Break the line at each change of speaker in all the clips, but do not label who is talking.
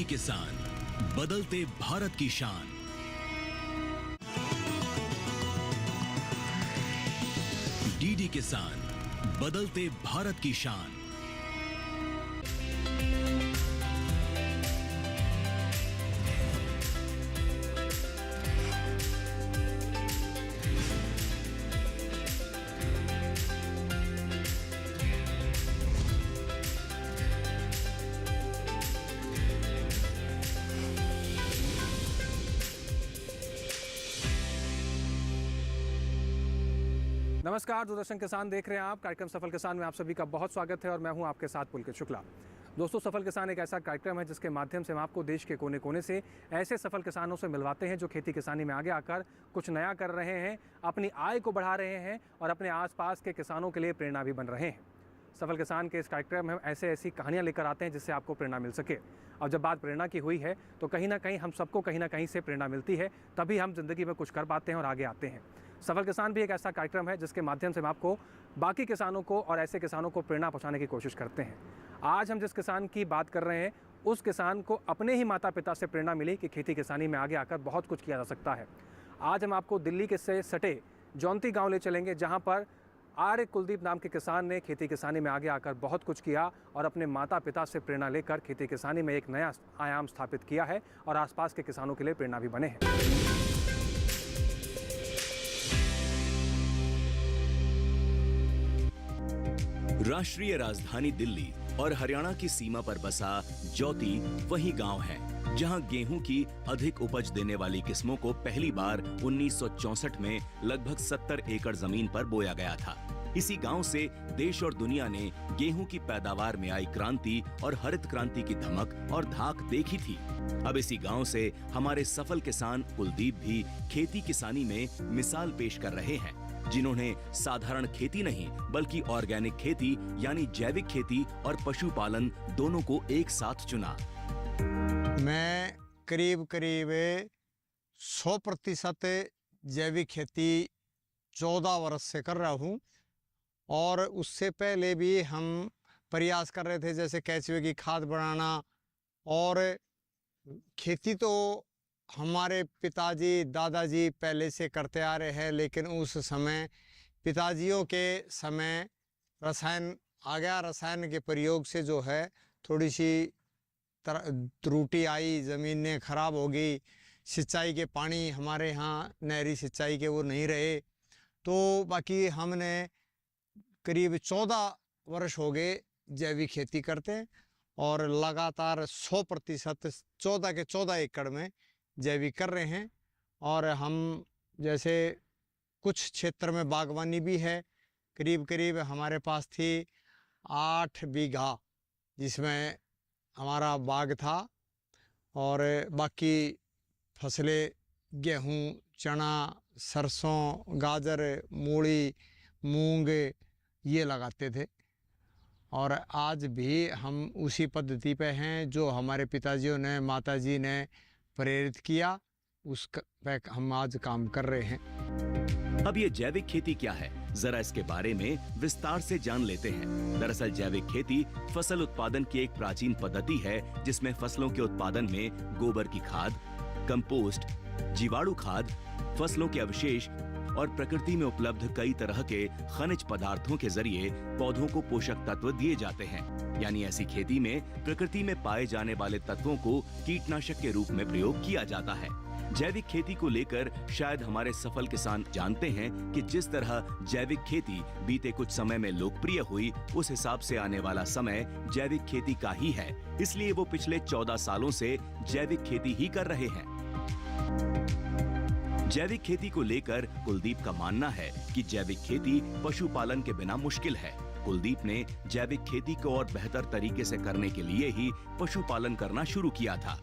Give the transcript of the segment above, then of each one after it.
किसान, बदलते भारत की शान। डीडी किसान, बदलते भारत की शान।
नमस्कार, दूरदर्शन किसान देख रहे हैं आप। कार्यक्रम सफल किसान में आप सभी का बहुत स्वागत है और मैं हूं आपके साथ पुलकित शुक्ला। दोस्तों, सफल किसान एक ऐसा कार्यक्रम है जिसके माध्यम से हम आपको देश के कोने कोने से ऐसे सफल किसानों से मिलवाते हैं जो खेती किसानी में आगे आकर कुछ नया कर रहे हैं, अपनी आय को बढ़ा रहे हैं और अपने आसपास के किसानों के लिए प्रेरणा भी बन रहे हैं। सफल किसान के इस कार्यक्रम में हम ऐसी कहानियाँ लेकर आते हैं जिससे आपको प्रेरणा मिल सके। और जब बात प्रेरणा की हुई है तो कहीं ना कहीं हम सबको कहीं ना कहीं से प्रेरणा मिलती है, तभी हम जिंदगी में कुछ कर पाते हैं और आगे आते हैं। सफल किसान भी एक ऐसा कार्यक्रम है जिसके माध्यम से हम आपको बाकी किसानों को और ऐसे किसानों को प्रेरणा पहुंचाने की कोशिश करते हैं। आज हम जिस किसान की बात कर रहे हैं उस किसान को अपने ही माता पिता से प्रेरणा मिली कि खेती किसानी में आगे आकर बहुत कुछ किया जा सकता है। आज हम आपको दिल्ली के से सटे जौनती गांव ले चलेंगे, जहां पर आर्य कुलदीप नाम के किसान ने खेती किसानी में आगे आकर बहुत कुछ किया और अपने माता पिता से प्रेरणा लेकर खेती किसानी में एक नया आयाम स्थापित किया है और आसपास के किसानों के लिए प्रेरणा भी बने हैं।
राष्ट्रीय राजधानी दिल्ली और हरियाणा की सीमा पर बसा जौती वही गांव है जहां गेहूं की अधिक उपज देने वाली किस्मों को पहली बार 1964 में लगभग 70 एकड़ जमीन पर बोया गया था। इसी गांव से देश और दुनिया ने गेहूं की पैदावार में आई क्रांति और हरित क्रांति की धमक और धाक देखी थी। अब इसी गांव से हमारे सफल किसान कुलदीप भी खेती किसानी में मिसाल पेश कर रहे हैं, जिन्होंने साधारण खेती नहीं बल्कि ऑर्गेनिक खेती यानी जैविक खेती और पशुपालन दोनों को एक साथ चुना।
मैं करीब 100% जैविक खेती 14 वर्ष से कर रहा हूँ और उससे पहले भी हम प्रयास कर रहे थे, जैसे केंचुए की खाद बनाना। और खेती तो हमारे पिताजी दादाजी पहले से करते आ रहे हैं, लेकिन उस समय पिताजियों के समय रसायन आ गया। रसायन के प्रयोग से जो है थोड़ी सी त्रुटि आई, ज़मीनें खराब हो गई, सिंचाई के पानी हमारे यहाँ नहरी सिंचाई के वो नहीं रहे। तो बाकी हमने करीब 14 वर्ष हो गए जैविक खेती करते हैं और लगातार 100% 14 के 14 एकड़ में जैविक कर रहे हैं। और हम जैसे कुछ क्षेत्र में बागवानी भी है। करीब हमारे पास थी 8 बीघा जिसमें हमारा बाग था और बाकी फसलें गेहूं, चना, सरसों, गाजर, मूली, मूंग ये लगाते थे। और आज भी हम उसी पद्धति पे हैं जो हमारे पिताजियों ने माताजी ने प्रेरित किया, उस पे हम आज काम कर रहे हैं।
अब ये जैविक खेती क्या है, जरा इसके बारे में विस्तार से जान लेते हैं। दरअसल जैविक खेती फसल उत्पादन की एक प्राचीन पद्धति है जिसमें फसलों के उत्पादन में गोबर की खाद, कंपोस्ट, जीवाणु खाद, फसलों के अवशेष और प्रकृति में उपलब्ध कई तरह के खनिज पदार्थों के जरिए पौधों को पोषक तत्व दिए जाते हैं। यानी ऐसी खेती में प्रकृति में पाए जाने वाले तत्वों को कीटनाशक के रूप में प्रयोग किया जाता है। जैविक खेती को लेकर शायद हमारे सफल किसान जानते हैं कि जिस तरह जैविक खेती बीते कुछ समय में लोकप्रिय हुई, उस हिसाब से आने वाला समय जैविक खेती का ही है। इसलिए वो पिछले 14 सालों से जैविक खेती ही कर रहे हैं। जैविक खेती को लेकर कुलदीप का मानना है कि जैविक खेती पशुपालन के बिना मुश्किल है। कुलदीप ने जैविक खेती को और बेहतर तरीके से करने के लिए ही पशुपालन करना शुरू किया था।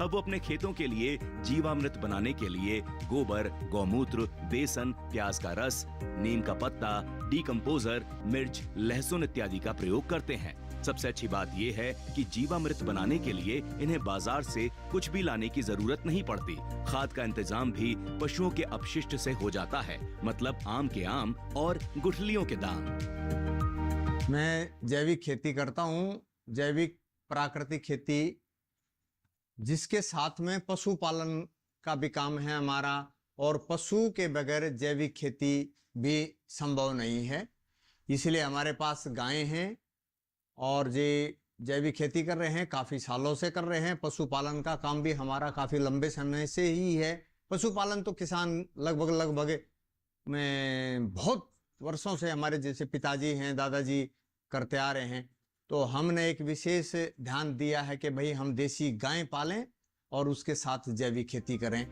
अब वो अपने खेतों के लिए जीवामृत बनाने के लिए गोबर, गौमूत्र, बेसन, प्याज का रस, नीम का पत्ता, डीकंपोजर, मिर्च, लहसुन इत्यादि का प्रयोग करते हैं। सबसे अच्छी बात यह है कि जीवामृत बनाने के लिए इन्हें बाजार से कुछ भी लाने की जरूरत नहीं पड़ती। खाद का इंतजाम भी पशुओं के अपशिष्ट से हो जाता है, मतलब आम के आम और गुठलियों के दाम।
मैं जैविक खेती करता हूँ। जैविक प्राकृतिक खेती जिसके साथ में पशुपालन का भी काम है हमारा, और पशु के बगैर जैविक खेती भी संभव नहीं है। इसलिए हमारे पास गायें हैं और ये जैविक खेती कर रहे हैं, काफ़ी सालों से कर रहे हैं। पशुपालन का काम भी हमारा काफ़ी लंबे समय से ही है। पशुपालन तो किसान लगभग में बहुत वर्षों से हमारे जैसे पिताजी हैं, दादाजी करते आ रहे हैं। तो हमने एक विशेष ध्यान दिया है कि भाई हम देसी गाय पालें और उसके साथ जैविक खेती करें।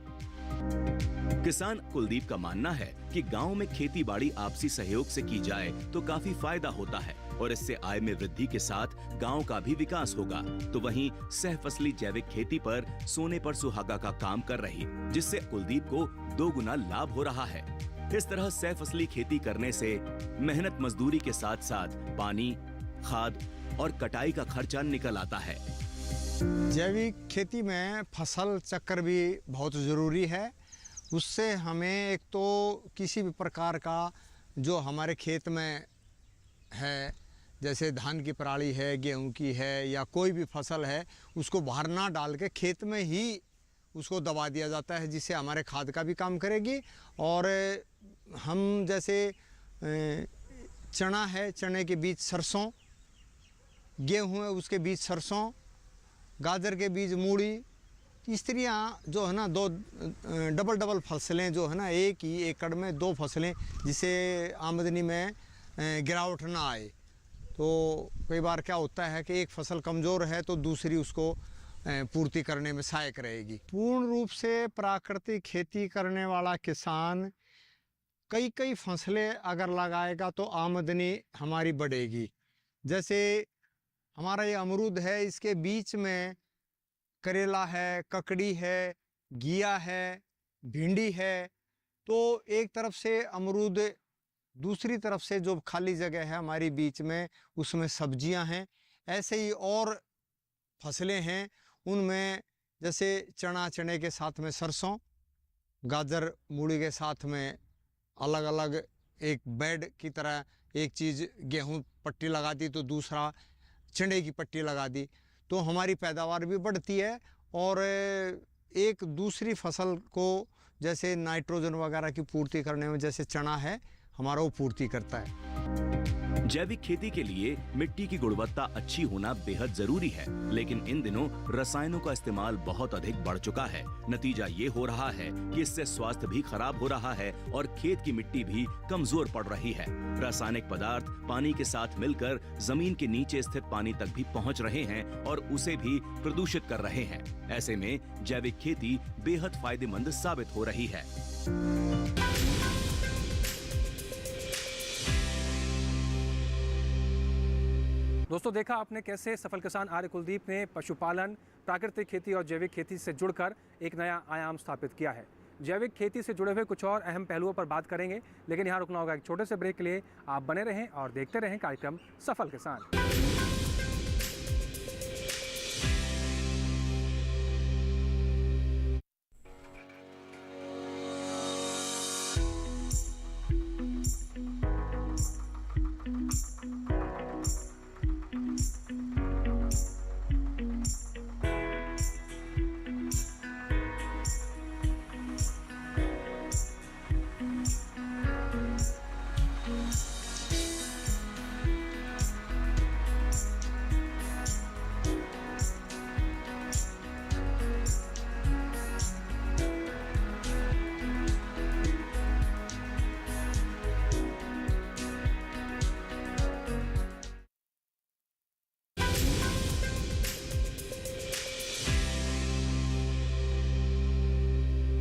किसान कुलदीप का मानना है कि गांव में खेती बाड़ी आपसी सहयोग से की जाए तो काफी फायदा होता है और इससे आय में वृद्धि के साथ गांव का भी विकास होगा। तो वहीं सहफसली जैविक खेती पर सोने पर सुहागा का काम कर रही, जिससे कुलदीप को 2 गुना लाभ हो रहा है। इस तरह सहफसली खेती करने से मेहनत मजदूरी के साथ साथ पानी, खाद और कटाई का खर्चा निकल आता है।
जैविक खेती में फसल चक्र भी बहुत ज़रूरी है। उससे हमें एक तो किसी भी प्रकार का जो हमारे खेत में है, जैसे धान की पराली है, गेहूं की है या कोई भी फसल है, उसको बाहर ना डाल के खेत में ही उसको दबा दिया जाता है, जिससे हमारे खाद का भी काम करेगी। और हम जैसे चना है, चने के बीज सरसों, गेहूं है उसके बीज सरसों, गाजर के बीज मूली, इस तरह जो है ना 2 डबल फसलें जो है ना एक ही एकड़ में 2 फसलें, जिससे आमदनी में गिरावट ना आए। तो कई बार क्या होता है कि एक फसल कमज़ोर है तो दूसरी उसको पूर्ति करने में सहायक रहेगी। पूर्ण रूप से प्राकृतिक खेती करने वाला किसान कई फसलें अगर लगाएगा तो आमदनी हमारी बढ़ेगी। जैसे हमारा ये अमरूद है, इसके बीच में करेला है, ककड़ी है, घिया है, भिंडी है। तो एक तरफ से अमरूद, दूसरी तरफ से जो खाली जगह है हमारी बीच में, उसमें सब्जियां हैं। ऐसे ही और फसलें हैं, उनमें जैसे चने के साथ में सरसों, गाजर मूली के साथ में अलग अलग एक बेड की तरह एक चीज़ गेहूं पट्टी लगा दी तो दूसरा चने की पट्टी लगा दी, तो हमारी पैदावार भी बढ़ती है। और एक दूसरी फसल को जैसे नाइट्रोजन वगैरह की पूर्ति करने में जैसे चना है हमारा, वो पूर्ति करता है।
जैविक खेती के लिए मिट्टी की गुणवत्ता अच्छी होना बेहद जरूरी है, लेकिन इन दिनों रसायनों का इस्तेमाल बहुत अधिक बढ़ चुका है। नतीजा ये हो रहा है कि इससे स्वास्थ्य भी खराब हो रहा है और खेत की मिट्टी भी कमजोर पड़ रही है। रासायनिक पदार्थ पानी के साथ मिलकर जमीन के नीचे स्थित पानी तक भी पहुंच रहे हैं और उसे भी प्रदूषित कर रहे हैं। ऐसे में जैविक खेती बेहद फायदेमंद साबित हो रही है।
दोस्तों, देखा आपने कैसे सफल किसान आर्य कुलदीप ने पशुपालन, प्राकृतिक खेती और जैविक खेती से जुड़कर एक नया आयाम स्थापित किया है। जैविक खेती से जुड़े हुए कुछ और अहम पहलुओं पर बात करेंगे, लेकिन यहाँ रुकना होगा एक छोटे से ब्रेक के लिए। आप बने रहें और देखते रहें कार्यक्रम सफल किसान।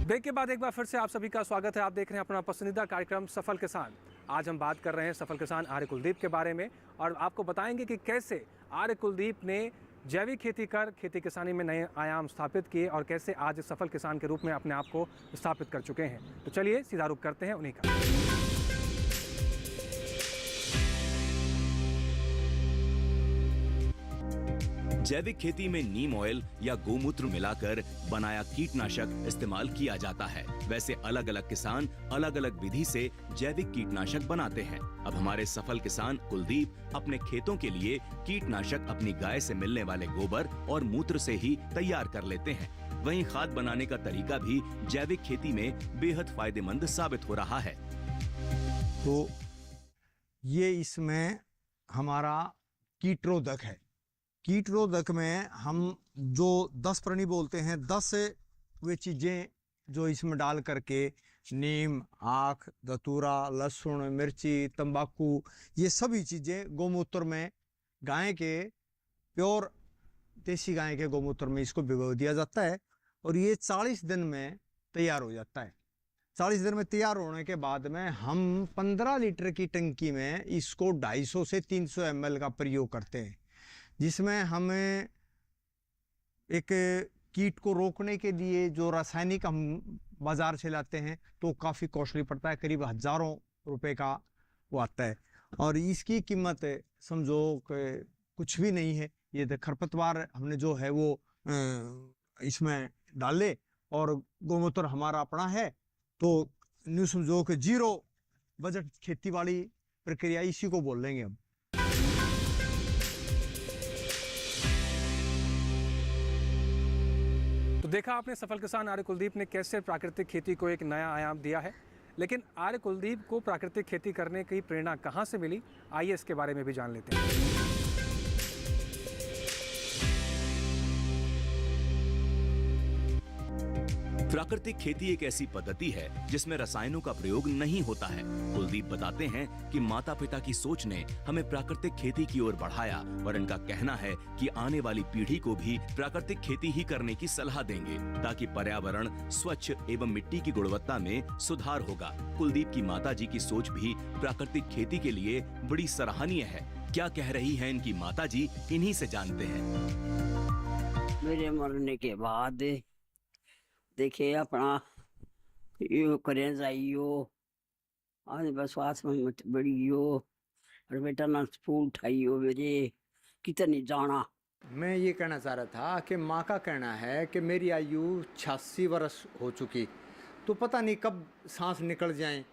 ब्रेक के बाद एक बार फिर से आप सभी का स्वागत है। आप देख रहे हैं अपना पसंदीदा कार्यक्रम सफल किसान। आज हम बात कर रहे हैं सफल किसान आर्य कुलदीप के बारे में और आपको बताएंगे कि कैसे आर्य कुलदीप ने जैविक खेती कर खेती किसानी में नए आयाम स्थापित किए और कैसे आज सफल किसान के रूप में अपने आप को स्थापित कर चुके हैं। तो चलिए सीधा रुख करते हैं उन्हीं का।
जैविक खेती में नीम ऑयल या गोमूत्र मिलाकर बनाया कीटनाशक इस्तेमाल किया जाता है। वैसे अलग अलग किसान अलग अलग विधि से जैविक कीटनाशक बनाते हैं। अब हमारे सफल किसान कुलदीप अपने खेतों के लिए कीटनाशक अपनी गाय से मिलने वाले गोबर और मूत्र से ही तैयार कर लेते हैं। वहीं खाद बनाने का तरीका भी जैविक खेती में बेहद फायदेमंद साबित हो रहा है।
तो ये इसमें हमारा कीटरोधक है। कीटरोधक में हम जो 10 प्रणी बोलते हैं, 10 वे चीज़ें जो इसमें डाल करके नीम, आख, धतूरा, लहसुन, मिर्ची, तंबाकू, ये सभी चीज़ें गोमूत्र में गाय के प्योर देसी गाय के गोमूत्र में इसको भिगो दिया जाता है और ये 40 दिन में तैयार हो जाता है। 40 दिन में तैयार होने के बाद में हम 15 लीटर की टंकी में इसको 250 से 300 ml का प्रयोग करते हैं, जिसमें हमें एक कीट को रोकने के लिए जो रासायनिक हम बाजार से लाते हैं तो काफ़ी कॉस्टली पड़ता है, करीब हज़ारों रुपए का वो आता है और इसकी कीमत समझो कि कुछ भी नहीं है। ये खरपतवार हमने जो है वो इसमें डाले और गोमूत्र हमारा अपना है, तो न्यू समझो कि 0 बजट खेती वाली प्रक्रिया इसी को बोल लेंगे हम।
तो देखा आपने सफल किसान आर्य कुलदीप ने कैसे प्राकृतिक खेती को एक नया आयाम दिया है। लेकिन आर्य कुलदीप को प्राकृतिक खेती करने की प्रेरणा कहाँ से मिली, आइए इसके बारे में भी जान लेते हैं।
प्राकृतिक खेती एक ऐसी पद्धति है जिसमें रसायनों का प्रयोग नहीं होता है। कुलदीप बताते हैं कि माता पिता की सोच ने हमें प्राकृतिक खेती की ओर बढ़ाया और इनका कहना है कि आने वाली पीढ़ी को भी प्राकृतिक खेती ही करने की सलाह देंगे ताकि पर्यावरण स्वच्छ एवं मिट्टी की गुणवत्ता में सुधार होगा। कुलदीप की माताजी की सोच भी प्राकृतिक खेती के लिए बड़ी सराहनीय है। क्या कह रही है इनकी माताजी, इन्हीं से जानते हैं।
मेरे मरने के बाद देखे अपना यो करें जाइयो, आज बस स्वास्थ्य में मत बढ़ियो और बेटा ना फूल उठाइयो मेरे कितनी जाना।
मैं ये कहना चाह रहा था कि माँ का कहना है कि मेरी आयु 86 वर्ष हो चुकी, तो पता नहीं कब सांस निकल जाए,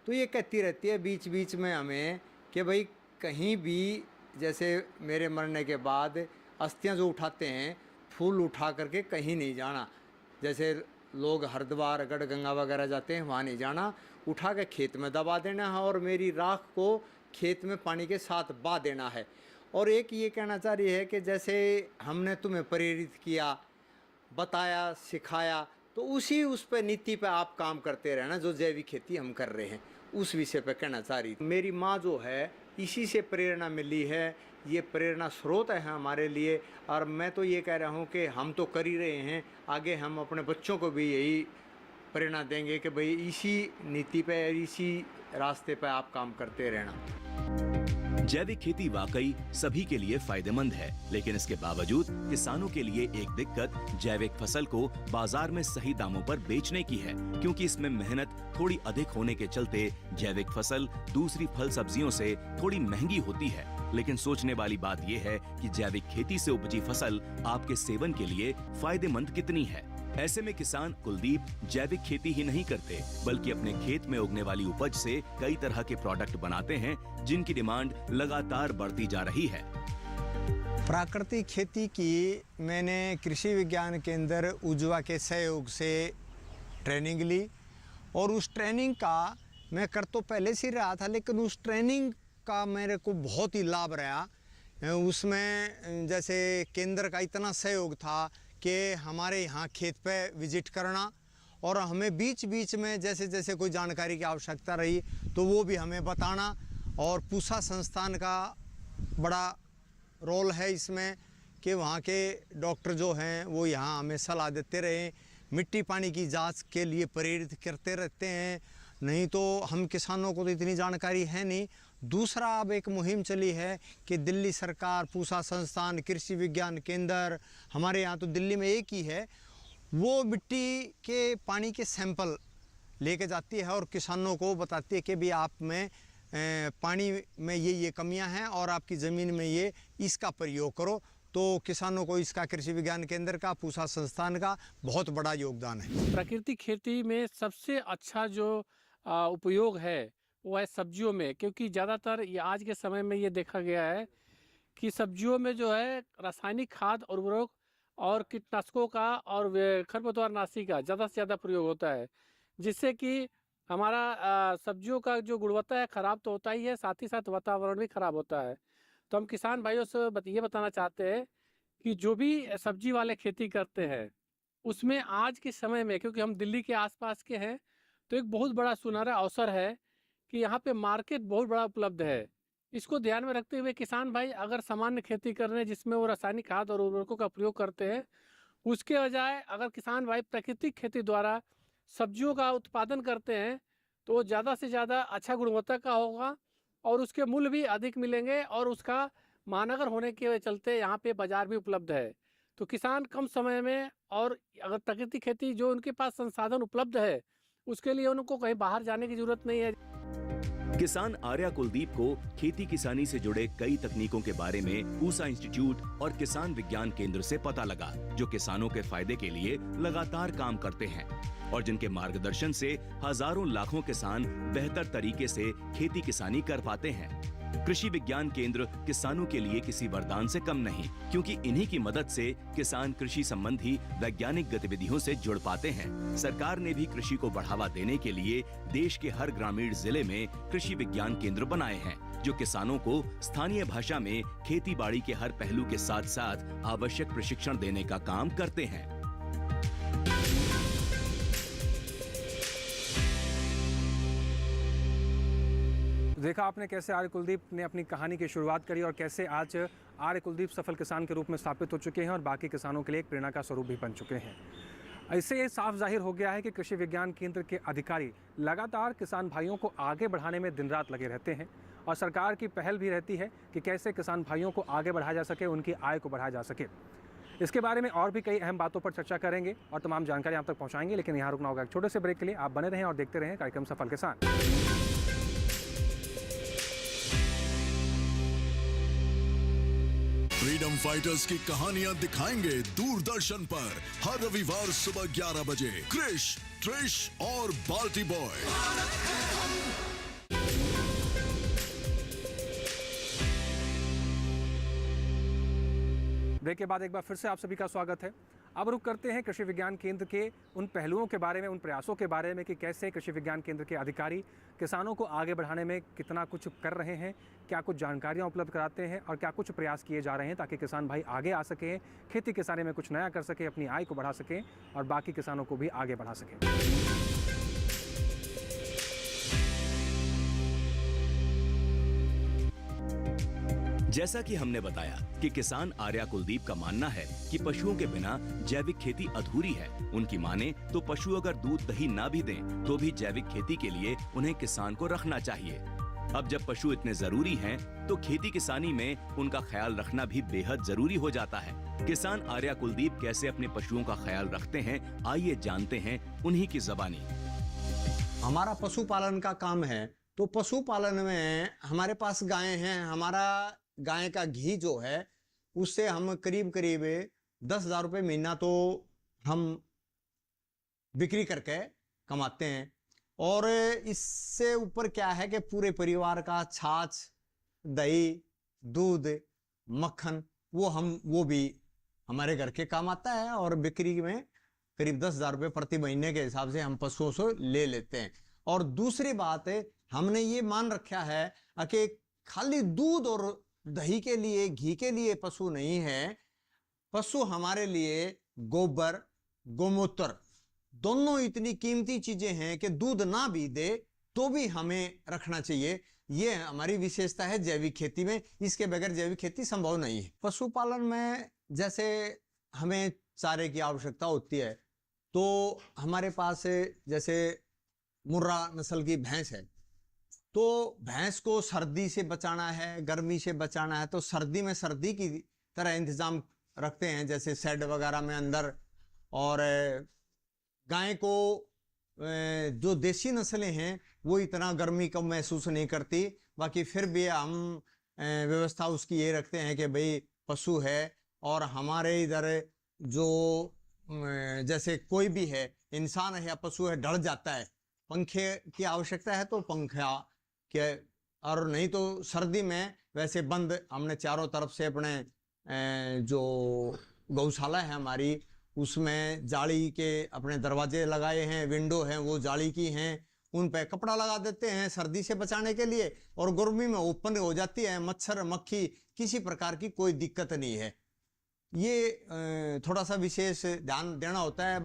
तो ये कहती रहती है बीच बीच में हमें कि भाई कहीं भी जैसे मेरे मरने के बाद अस्थियां जो उठाते हैं, फूल उठा करके कहीं नहीं जाना। जैसे लोग हरिद्वार, गढ़गंगा वगैरह जाते हैं, वहाँ नहीं जाना, उठा के खेत में दबा देना है और मेरी राख को खेत में पानी के साथ बहा देना है। और एक ये कहना चाह रही है कि जैसे हमने तुम्हें प्रेरित किया, बताया, सिखाया, तो उस पे नीति पे आप काम करते रहना, जो जैविक खेती हम कर रहे हैं उस विषय पे कहना चाह रही। मेरी माँ जो है इसी से प्रेरणा मिली है, ये प्रेरणा स्रोत है हमारे लिए। और मैं तो ये कह रहा हूँ कि हम तो कर ही रहे हैं, आगे हम अपने बच्चों को भी यही प्रेरणा देंगे कि भाई इसी नीति पे, इसी रास्ते पे आप काम करते रहना।
जैविक खेती वाकई सभी के लिए फायदेमंद है, लेकिन इसके बावजूद किसानों के लिए एक दिक्कत जैविक फसल को बाजार में सही दामों पर बेचने की है, क्योंकि इसमें मेहनत थोड़ी अधिक होने के चलते जैविक फसल दूसरी फल सब्जियों से थोड़ी महंगी होती है। लेकिन सोचने वाली बात यह है कि जैविक खेती से उपजी फसल आपके सेवन के लिए फायदेमंद कितनी है। ऐसे में किसान कुलदीप जैविक खेती ही नहीं करते, बल्कि अपने खेत में उगने वाली उपज से कई तरह के प्रोडक्ट बनाते हैं, जिनकी डिमांड लगातार बढ़ती जा रही है।
प्राकृतिक खेती की मैंने कृषि विज्ञान केंद्र उज्वा के सहयोग से ट्रेनिंग ली और उस ट्रेनिंग का मैं कर तो पहले से रहा था, लेकिन उस ट्रेनिंग का मेरे को बहुत ही लाभ रहा। उसमें जैसे केंद्र का इतना सहयोग था कि हमारे यहाँ खेत पे विजिट करना और हमें बीच बीच में जैसे जैसे कोई जानकारी की आवश्यकता रही तो वो भी हमें बताना। और पूसा संस्थान का बड़ा रोल है इसमें कि वहाँ के डॉक्टर जो हैं वो यहाँ हमें सलाह देते रहे, मिट्टी पानी की जांच के लिए प्रेरित करते रहते हैं। नहीं तो हम किसानों को तो इतनी जानकारी है नहीं। दूसरा अब एक मुहिम चली है कि दिल्ली सरकार, पूसा संस्थान, कृषि विज्ञान केंद्र, हमारे यहाँ तो दिल्ली में एक ही है, वो मिट्टी के पानी के सैंपल लेके जाती है और किसानों को बताती है कि भी आप में पानी में ये कमियां हैं और आपकी ज़मीन में ये इसका प्रयोग करो तो किसानों को इसका कृषि विज्ञान केंद्र का, पूसा संस्थान का बहुत बड़ा योगदान है।
प्राकृतिक खेती में सबसे अच्छा जो उपयोग है वो है सब्जियों में, क्योंकि ज़्यादातर ये आज के समय में ये देखा गया है कि सब्जियों में जो है रासायनिक खाद, उर्वरक और कीटनाशकों का और खरपतवारनाशी का ज़्यादा से ज़्यादा प्रयोग होता है, जिससे कि हमारा सब्जियों का जो गुणवत्ता है ख़राब तो होता ही है, साथ ही साथ वातावरण भी ख़राब होता है। तो हम किसान भाइयों से ये बताना चाहते हैं कि जो भी सब्जी वाले खेती करते हैं उसमें आज के समय में, क्योंकि हम दिल्ली के आसपास के हैं, तो एक बहुत बड़ा सुनहरा अवसर है कि यहाँ पे मार्केट बहुत बड़ा उपलब्ध है। इसको ध्यान में रखते हुए किसान भाई अगर सामान्य खेती कर रहे हैं जिसमें वो रासायनिक खाद और उर्वरकों का प्रयोग करते हैं, उसके बजाय अगर किसान भाई प्राकृतिक खेती द्वारा सब्जियों का उत्पादन करते हैं तो वो ज़्यादा से ज़्यादा अच्छा गुणवत्ता का होगा और उसके मूल्य भी अधिक मिलेंगे और उसका महानगर होने के चलते यहाँ पे बाज़ार भी उपलब्ध है। तो किसान कम समय में, और अगर प्राकृतिक खेती जो उनके पास संसाधन उपलब्ध है उसके लिए उनको कहीं बाहर जाने की जरूरत नहीं है।
किसान आर्या कुलदीप को खेती किसानी से जुड़े कई तकनीकों के बारे में पूसा इंस्टीट्यूट और किसान विज्ञान केंद्र से पता लगा, जो किसानों के फायदे के लिए लगातार काम करते हैं और जिनके मार्गदर्शन से हजारों लाखों किसान बेहतर तरीके से खेती किसानी कर पाते हैं। कृषि विज्ञान केंद्र किसानों के लिए किसी वरदान से कम नहीं, क्योंकि इन्हीं की मदद से किसान कृषि संबंधी वैज्ञानिक गतिविधियों से जुड़ पाते हैं। सरकार ने भी कृषि को बढ़ावा देने के लिए देश के हर ग्रामीण जिले में कृषि विज्ञान केंद्र बनाए हैं, जो किसानों को स्थानीय भाषा में खेती बाड़ी के हर पहलू के साथ साथ आवश्यक प्रशिक्षण देने का काम करते हैं।
देखा आपने कैसे आर्य कुलदीप ने अपनी कहानी की शुरुआत करी और कैसे आज आर्य कुलदीप सफल किसान के रूप में स्थापित हो चुके हैं और बाकी किसानों के लिए एक प्रेरणा का स्वरूप भी बन चुके हैं। इससे ये साफ जाहिर हो गया है कि कृषि विज्ञान केंद्र के अधिकारी लगातार किसान भाइयों को आगे बढ़ाने में दिन रात लगे रहते हैं और सरकार की पहल भी रहती है कि कैसे किसान भाइयों को आगे बढ़ाया जा सके, उनकी आय को बढ़ाया जा सके। इसके बारे में और भी कई अहम बातों पर चर्चा करेंगे और तमाम जानकारी आप तक पहुँचाएंगे, लेकिन यहाँ रुकना होगा एक छोटे से ब्रेक के लिए। आप बने रहें और देखते रहें कार्यक्रम सफल किसान।
फ्रीडम फाइटर्स की कहानियां दिखाएंगे दूरदर्शन पर हर रविवार सुबह 11 बजे। क्रिश, ट्रिश और बाल्टी बॉय।
ब्रेक के बाद एक बार फिर से आप सभी का स्वागत है। अब रुक करते हैं कृषि विज्ञान केंद्र के उन पहलुओं के बारे में, उन प्रयासों के बारे में कि कैसे कृषि विज्ञान केंद्र के अधिकारी किसानों को आगे बढ़ाने में कितना कुछ कर रहे हैं, क्या कुछ जानकारियां उपलब्ध कराते हैं और क्या कुछ प्रयास किए जा रहे हैं ताकि किसान भाई आगे आ सकें, खेती किसानी में कुछ नया कर सकें, अपनी आय को बढ़ा सकें और बाकी किसानों को भी आगे बढ़ा सकें।
जैसा कि हमने बताया कि किसान आर्या कुलदीप का मानना है कि पशुओं के बिना जैविक खेती अधूरी है। उनकी माने तो पशु अगर दूध दही ना भी दें तो भी जैविक खेती के लिए उन्हें किसान को रखना चाहिए। अब जब पशु इतने जरूरी हैं, तो खेती किसानी में उनका ख्याल रखना भी बेहद जरूरी हो जाता है। किसान आर्या कुलदीप कैसे अपने पशुओं का ख्याल रखते हैं, आइए जानते हैं उन्हीं की जबानी।
हमारा पशुपालन का काम है, तो पशुपालन में हमारे पास गायें हैं। हमारा गाय का घी जो है उससे हम करीब 10,000 रुपये महीना तो हम बिक्री करके कमाते हैं। और इससे ऊपर क्या है कि पूरे परिवार का छाछ, दही, दूध, मक्खन वो भी हमारे घर के काम आता है और बिक्री में करीब 10,000 रुपये प्रति महीने के हिसाब से हम पशुओं से ले लेते हैं। और दूसरी बात है, हमने ये मान रखा है कि खाली दूध और दही के लिए, घी के लिए पशु नहीं है। पशु हमारे लिए गोबर, गोमूत्र दोनों इतनी कीमती चीजें हैं कि दूध ना भी दे तो भी हमें रखना चाहिए। ये हमारी विशेषता है जैविक खेती में। इसके बगैर जैविक खेती संभव नहीं है। पशुपालन में जैसे हमें चारे की आवश्यकता होती है, तो हमारे पास जैसे मुर्रा नस्ल की भैंस है, तो भैंस को सर्दी से बचाना है, गर्मी से बचाना है, तो सर्दी में सर्दी की तरह इंतजाम रखते हैं, जैसे शेड वगैरह में अंदर। और गाय को जो देसी नस्लें हैं वो इतना गर्मी कम महसूस नहीं करती। बाकी फिर भी हम व्यवस्था उसकी ये रखते हैं कि भाई पशु है और हमारे इधर जो जैसे कोई भी है, इंसान है या पशु है, डर जाता है, पंखे की आवश्यकता है तो पंखा के, और नहीं तो सर्दी में वैसे बंद हमने चारों तरफ से अपने जो गौशाला है हमारी, उसमें जाली के अपने दरवाजे लगाए हैं, विंडो हैं वो जाली की हैं, उन पे कपड़ा लगा देते हैं सर्दी से बचाने के लिए, और गर्मी में ओपन हो जाती है, मच्छर मक्खी किसी प्रकार की कोई दिक्कत नहीं है। ये थोड़ा सा विशेष ध्यान देना होता है।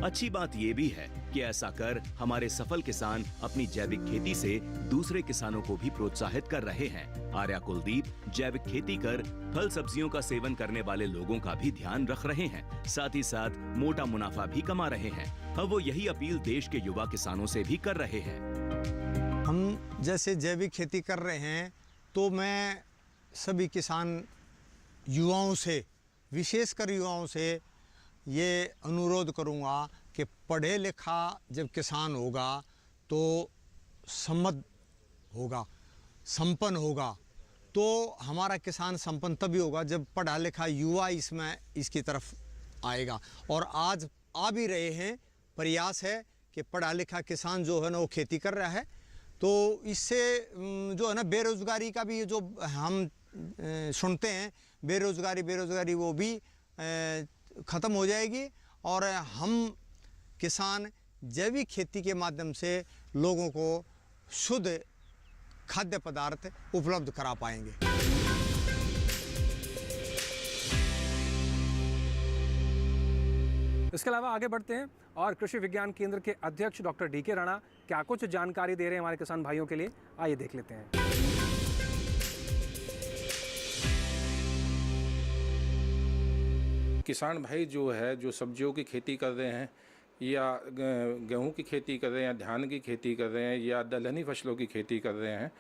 अच्छी बात ये भी है कि ऐसा कर हमारे सफल किसान अपनी जैविक खेती से दूसरे किसानों को भी प्रोत्साहित कर रहे हैं। आर्या कुलदीप जैविक खेती कर फल सब्जियों का सेवन करने वाले लोगों का भी ध्यान रख रहे हैं, साथ ही साथ मोटा मुनाफा भी कमा रहे हैं। अब वो यही अपील देश के युवा किसानों से भी कर रहे हैं।
हम जैसे जैविक खेती कर रहे हैं तो मैं सभी किसान युवाओं से, विशेषकर युवाओं से ये अनुरोध करूँगा कि पढ़े लिखा जब किसान होगा तो समृद्ध होगा, संपन्न होगा। तो हमारा किसान संपन्न तभी होगा जब पढ़ा लिखा युवा इसकी तरफ आएगा। और आज आ भी रहे हैं, प्रयास है कि पढ़ा लिखा किसान जो है ना वो खेती कर रहा है, तो इससे जो है ना बेरोज़गारी का भी जो हम सुनते हैं, बेरोज़गारी वो भी ख़त्म हो जाएगी, और हम किसान जैविक खेती के माध्यम से लोगों को शुद्ध खाद्य पदार्थ उपलब्ध करा पाएंगे।
इसके अलावा आगे बढ़ते हैं और कृषि विज्ञान केंद्र के अध्यक्ष डॉक्टर डी के राणा क्या कुछ जानकारी दे रहे हैं हमारे किसान भाइयों के लिए, आइए देख लेते हैं।
किसान भाई जो है, जो सब्जियों की खेती कर रहे हैं या गेहूं की खेती कर रहे हैं या धान की खेती कर रहे हैं या दलहनी फसलों की खेती कर रहे हैं,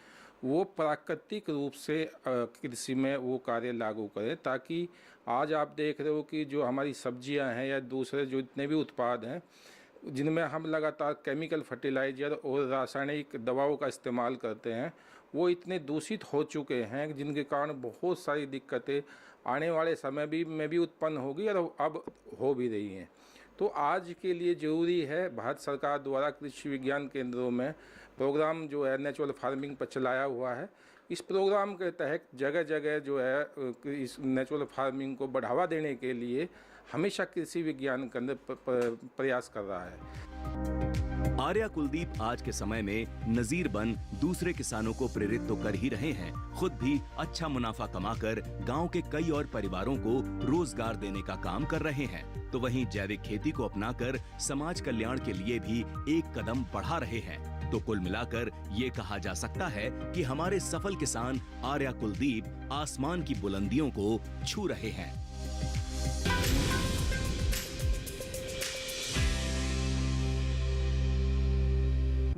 वो प्राकृतिक रूप से कृषि में वो कार्य लागू करें, ताकि आज आप देख रहे हो कि जो हमारी सब्जियां हैं या दूसरे जो इतने भी उत्पाद हैं जिनमें हम लगातार केमिकल फर्टिलाइज़र और रासायनिक दवाओं का इस्तेमाल करते हैं, वो इतने दूषित हो चुके हैं जिनके कारण बहुत सारी दिक्कतें आने वाले समय में भी उत्पन्न होगी और अब हो भी रही हैं। तो आज के लिए ज़रूरी है, भारत सरकार द्वारा कृषि विज्ञान केंद्रों में प्रोग्राम जो है नेचुरल फार्मिंग पर चलाया हुआ है। इस प्रोग्राम के तहत जगह जगह जो है इस नेचुरल फार्मिंग को बढ़ावा देने के लिए हमेशा कृषि विज्ञान केंद्र प्रयास कर रहा है।
आर्या कुलदीप आज के समय में नजीर बन दूसरे किसानों को प्रेरित तो कर ही रहे हैं, खुद भी अच्छा मुनाफा कमाकर गांव के कई और परिवारों को रोजगार देने का काम कर रहे हैं। तो वहीं जैविक खेती को अपनाकर समाज कल्याण के लिए भी एक कदम बढ़ा रहे हैं। तो कुल मिलाकर ये कहा जा सकता है कि हमारे सफल किसान आर्या कुलदीप आसमान की बुलंदियों को छू रहे हैं।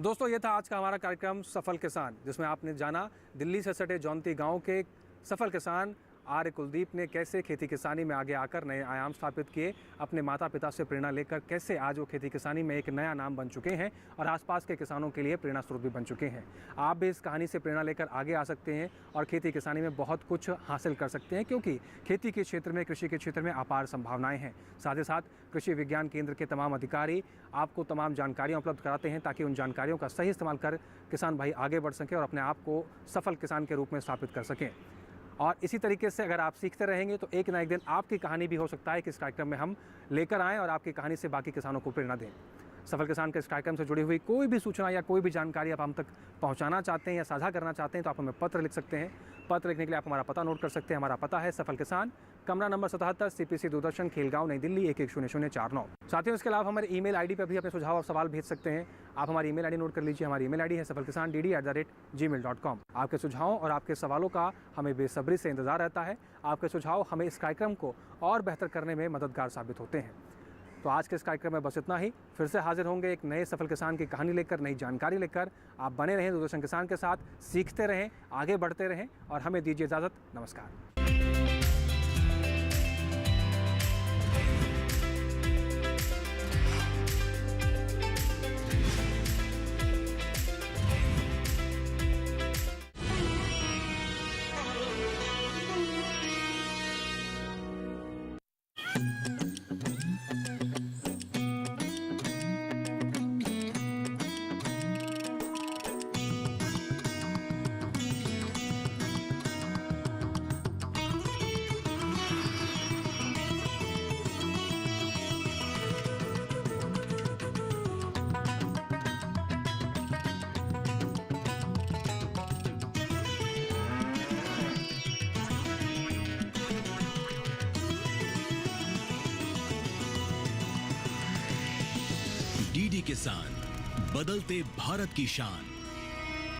दोस्तों, ये था आज का हमारा कार्यक्रम सफल किसान, जिसमें आपने जाना दिल्ली से सटे जौनती गांव के सफल किसान आर्य कुलदीप ने कैसे खेती किसानी में आगे आकर नए आयाम स्थापित किए, अपने माता पिता से प्रेरणा लेकर कैसे आज वो खेती किसानी में एक नया नाम बन चुके हैं और आसपास के किसानों के लिए प्रेरणा स्रोत भी बन चुके हैं। आप भी इस कहानी से प्रेरणा लेकर आगे आ सकते हैं और खेती किसानी में बहुत कुछ हासिल कर सकते हैं, क्योंकि खेती के क्षेत्र में, कृषि के क्षेत्र में अपार संभावनाएं हैं। साथ ही साथ कृषि विज्ञान केंद्र के तमाम अधिकारी आपको तमाम जानकारियाँ उपलब्ध कराते हैं, ताकि उन जानकारियों का सही इस्तेमाल कर किसान भाई आगे बढ़ सकें और अपने आप को सफल किसान के रूप में स्थापित कर सकें। और इसी तरीके से अगर आप सीखते रहेंगे तो एक ना एक दिन आपकी कहानी भी हो सकता है कि इस कार्यक्रम में हम लेकर आएँ और आपकी कहानी से बाकी किसानों को प्रेरणा दें। सफल किसान के इस कार्यक्रम से जुड़ी हुई कोई भी सूचना या कोई भी जानकारी आप हम तक पहुंचाना चाहते हैं या साझा करना चाहते हैं तो आप हमें पत्र लिख सकते हैं। पत्र लिखने के लिए आप हमारा पता नोट कर सकते हैं। हमारा पता है सफल किसान, कमरा नंबर 77, CPC दूरदर्शन, खेलगांव, नई दिल्ली 110049। साथियों, इसके अलावा हमारे ईमेल आईडी पर भी अपने सुझाव और सवाल भेज सकते हैं। आप हमारी ईमेल आईडी नोट कर लीजिए। हमारी ईमेल आईडी है safalkisandd@gmail.com। आपके सुझावों और आपके सवालों का हमें बेसब्री से इंतजार रहता है। आपके सुझाव हमें इस कार्यक्रम को और बेहतर करने में मददगार साबित होते हैं। तो आज के इस कार्यक्रम में बस इतना ही। फिर से हाजिर होंगे एक नए सफल किसान की कहानी लेकर, नई जानकारी लेकर। आप बने रहें दूरदर्शन किसान के साथ, सीखते रहें, आगे बढ़ते रहें और हमें दीजिए इजाज़त। नमस्कार।
किसान, बदलते भारत की शान।